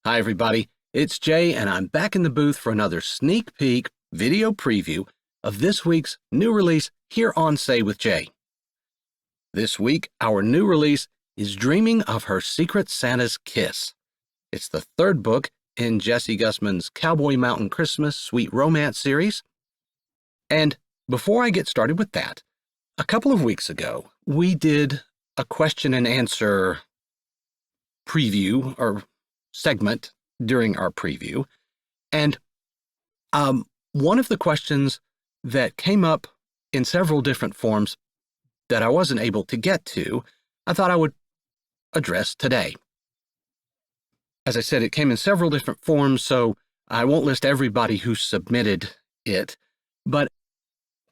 Hi, everybody. It's Jay, and I'm back in the booth for another sneak peek video preview of this week's new release here on Say with Jay. This week, our new release is Dreaming of Her Secret Santa's Kiss. It's the third book in Jessie Gussman's Cowboy Mountain Christmas Sweet Romance series. And before I get started with that, a couple of weeks ago, we did a question and answer preview or segment during our preview. And one of the questions that came up in several different forms that I wasn't able to get to, I thought I would address today. As I said, it came in several different forms, so I won't list everybody who submitted it, but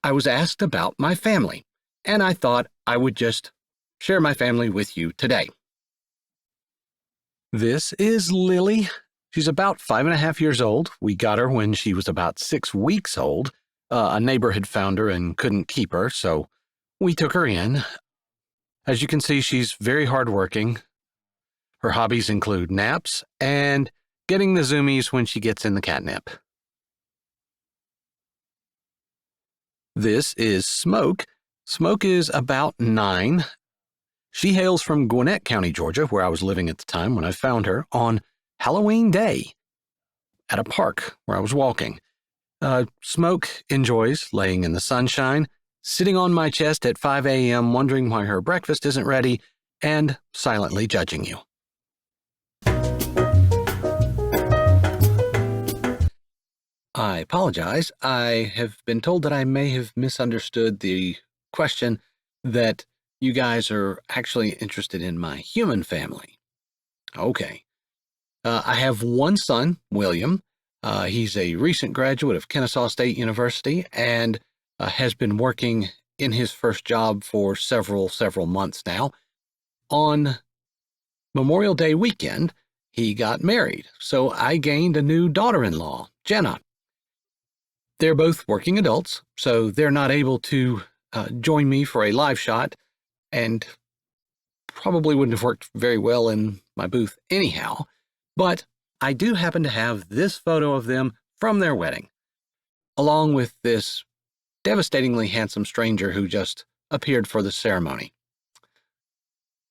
I was asked about my family, and I thought I would just share my family with you today. This is Lily. She's about 5.5 years old. We got her when she was about 6 weeks old. A neighbor had found her and couldn't keep her, so we took her in. As you can see, she's very hardworking. Her hobbies include naps and getting the zoomies when she gets in the catnip. This is Smoke. Smoke is about 9. She hails from Gwinnett County, Georgia, where I was living at the time when I found her on Halloween Day at a park where I was walking. Smoke enjoys laying in the sunshine, sitting on my chest at 5 a.m., wondering why her breakfast isn't ready, and silently judging you. I apologize. I have been told that I may have misunderstood the question, that you guys are actually interested in my human family. Okay. I have one son, William. He's a recent graduate of Kennesaw State University and has been working in his first job for several months now. On Memorial Day weekend, he got married, so I gained a new daughter-in-law, Jenna. They're both working adults, so they're not able to join me for a live shot, and probably wouldn't have worked very well in my booth anyhow. But I do happen to have this photo of them from their wedding, along with this devastatingly handsome stranger who just appeared for the ceremony.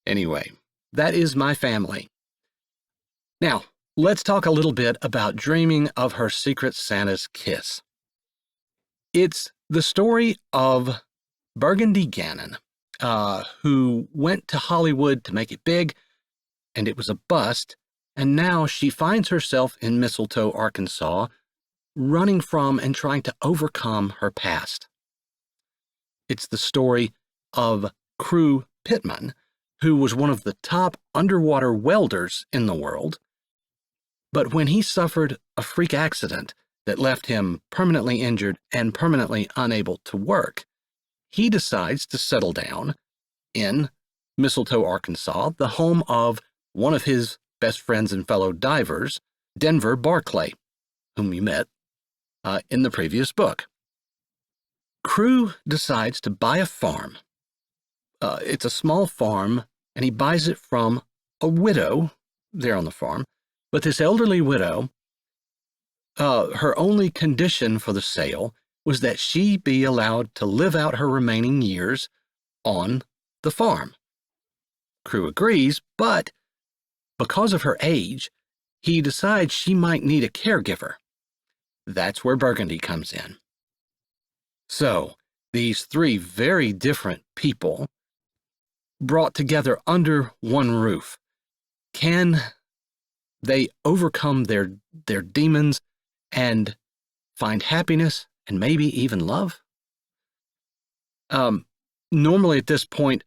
Anyway, that is my family. Now, let's talk a little bit about Dreaming of Her Secret Santa's Kiss. It's the story of Burgundy Gannon, who went to Hollywood to make it big, and it was a bust, and now she finds herself in Mistletoe, Arkansas, running from and trying to overcome her past. It's the story of Crew Pittman, who was one of the top underwater welders in the world, but when he suffered a freak accident that left him permanently injured and permanently unable to work, he decides to settle down in Mistletoe, Arkansas, the home of one of his best friends and fellow divers, Denver Barclay, whom you met in the previous book. Crew decides to buy a farm. It's a small farm, and he buys it from a widow there on the farm. But this elderly widow, her only condition for the sale was that she be allowed to live out her remaining years on the farm. Crew agrees, but because of her age, he decides she might need a caregiver. That's where Burgundy comes in. So, these three very different people brought together under one roof. Can they overcome their demons and find happiness and maybe even love? Normally at this point,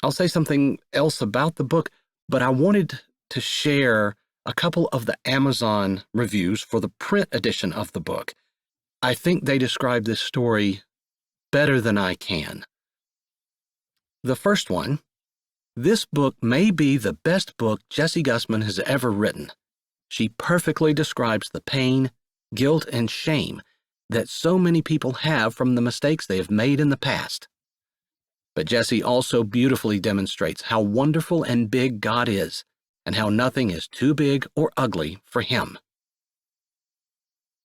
I'll say something else about the book, but I wanted to share a couple of the Amazon reviews for the print edition of the book. I think they describe this story better than I can. The first one: this book may be the best book Jessie Gussman has ever written. She perfectly describes the pain, guilt, and shame that so many people have from the mistakes they have made in the past. But Jessie also beautifully demonstrates how wonderful and big God is, and how nothing is too big or ugly for him.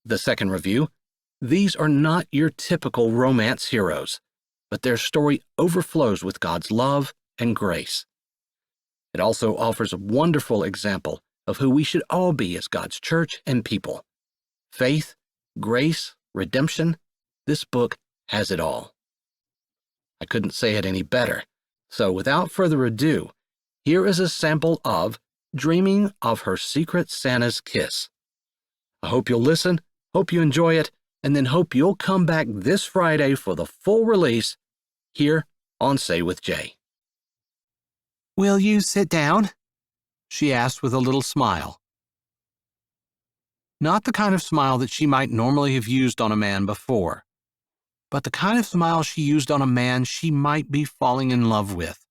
The second review: these are not your typical romance heroes, but their story overflows with God's love and grace. It also offers a wonderful example of who we should all be as God's church and people. Faith, grace, redemption, this book has it all. I couldn't say it any better, so without further ado, here is a sample of Dreaming of Her Secret Santa's Kiss. I hope you'll listen, hope you enjoy it, and then hope you'll come back this Friday for the full release here on Say with Jay. "Will you sit down?" she asked with a little smile. Not the kind of smile that she might normally have used on a man before, but the kind of smile she used on a man she might be falling in love with.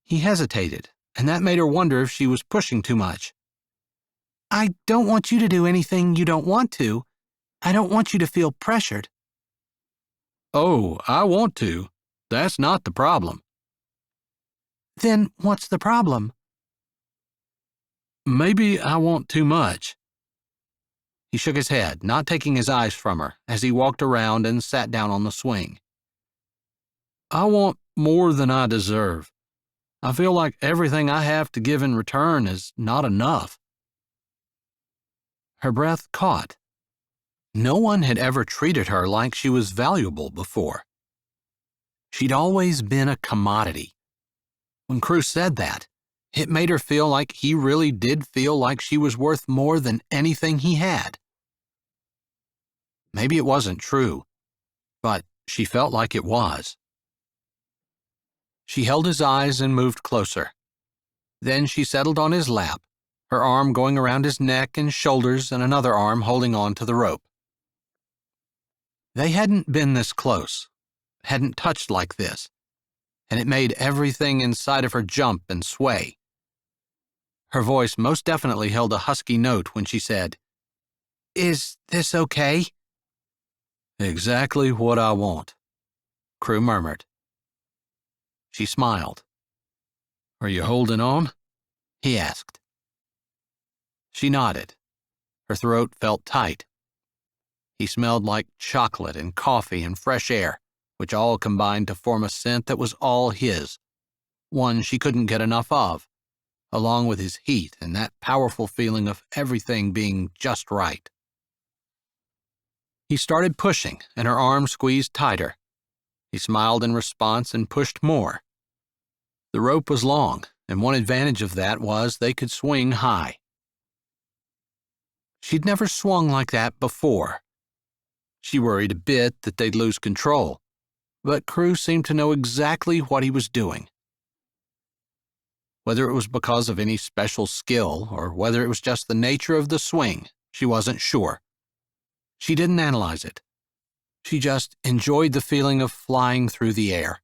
He hesitated, and that made her wonder if she was pushing too much. "I don't want you to do anything you don't want to. I don't want you to feel pressured." "Oh, I want to. That's not the problem." "Then what's the problem?" "Maybe I want too much." He shook his head, not taking his eyes from her, as he walked around and sat down on the swing. "I want more than I deserve. I feel like everything I have to give in return is not enough." Her breath caught. No one had ever treated her like she was valuable before. She'd always been a commodity. When Crew said that, it made her feel like he really did feel like she was worth more than anything he had. Maybe it wasn't true, but she felt like it was. She held his eyes and moved closer. Then she settled on his lap, her arm going around his neck and shoulders and another arm holding on to the rope. They hadn't been this close, hadn't touched like this, and it made everything inside of her jump and sway. Her voice most definitely held a husky note when she said, "Is this okay?" "Exactly what I want," Crew murmured. She smiled. "Are you holding on?" he asked. She nodded. Her throat felt tight. He smelled like chocolate and coffee and fresh air, which all combined to form a scent that was all his, one she couldn't get enough of, along with his heat and that powerful feeling of everything being just right. He started pushing, and her arm squeezed tighter. He smiled in response and pushed more. The rope was long, and one advantage of that was they could swing high. She'd never swung like that before. She worried a bit that they'd lose control, but Crew seemed to know exactly what he was doing. Whether it was because of any special skill or whether it was just the nature of the swing, she wasn't sure. She didn't analyze it. She just enjoyed the feeling of flying through the air.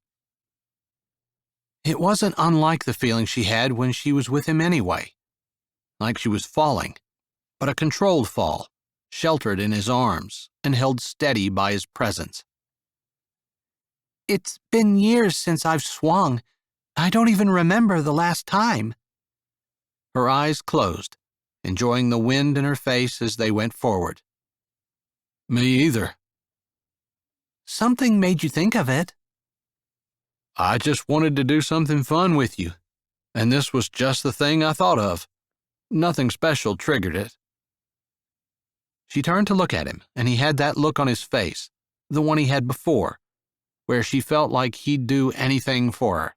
It wasn't unlike the feeling she had when she was with him anyway, like she was falling, but a controlled fall, sheltered in his arms and held steady by his presence. "It's been years since I've swung. I don't even remember the last time." Her eyes closed, enjoying the wind in her face as they went forward. "Me either." "Something made you think of it." "I just wanted to do something fun with you, and this was just the thing I thought of. Nothing special triggered it." She turned to look at him, and he had that look on his face, the one he had before, where she felt like he'd do anything for her.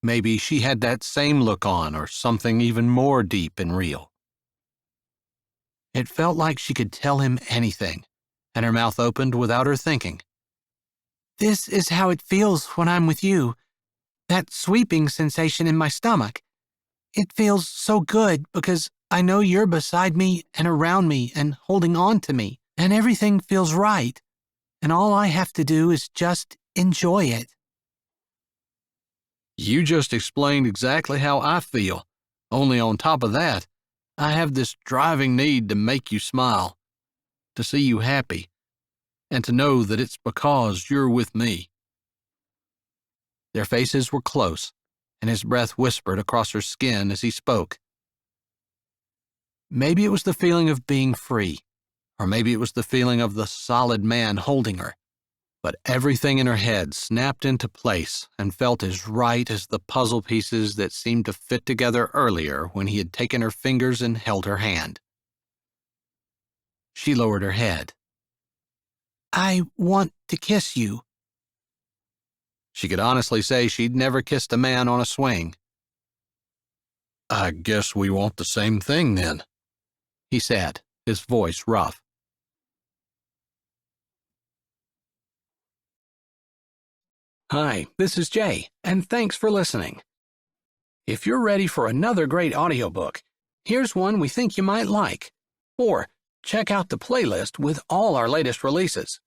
Maybe she had that same look on, or something even more deep and real. It felt like she could tell him anything, and her mouth opened without her thinking. "This is how it feels when I'm with you. That sweeping sensation in my stomach. It feels so good because I know you're beside me and around me and holding on to me, and everything feels right, and all I have to do is just enjoy it." "You just explained exactly how I feel. Only on top of that, I have this driving need to make you smile, to see you happy, and to know that it's because you're with me." Their faces were close, and his breath whispered across her skin as he spoke. Maybe it was the feeling of being free, or maybe it was the feeling of the solid man holding her, but everything in her head snapped into place and felt as right as the puzzle pieces that seemed to fit together earlier when he had taken her fingers and held her hand. She lowered her head. "I want to kiss you." She could honestly say she'd never kissed a man on a swing. "I guess we want the same thing then," he said, his voice rough. Hi, this is Jay, and thanks for listening. If you're ready for another great audiobook, here's one we think you might like. Or check out the playlist with all our latest releases.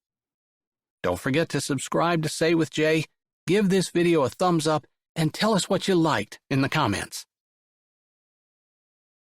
Don't forget to subscribe to Say with Jay, give this video a thumbs up, and tell us what you liked in the comments.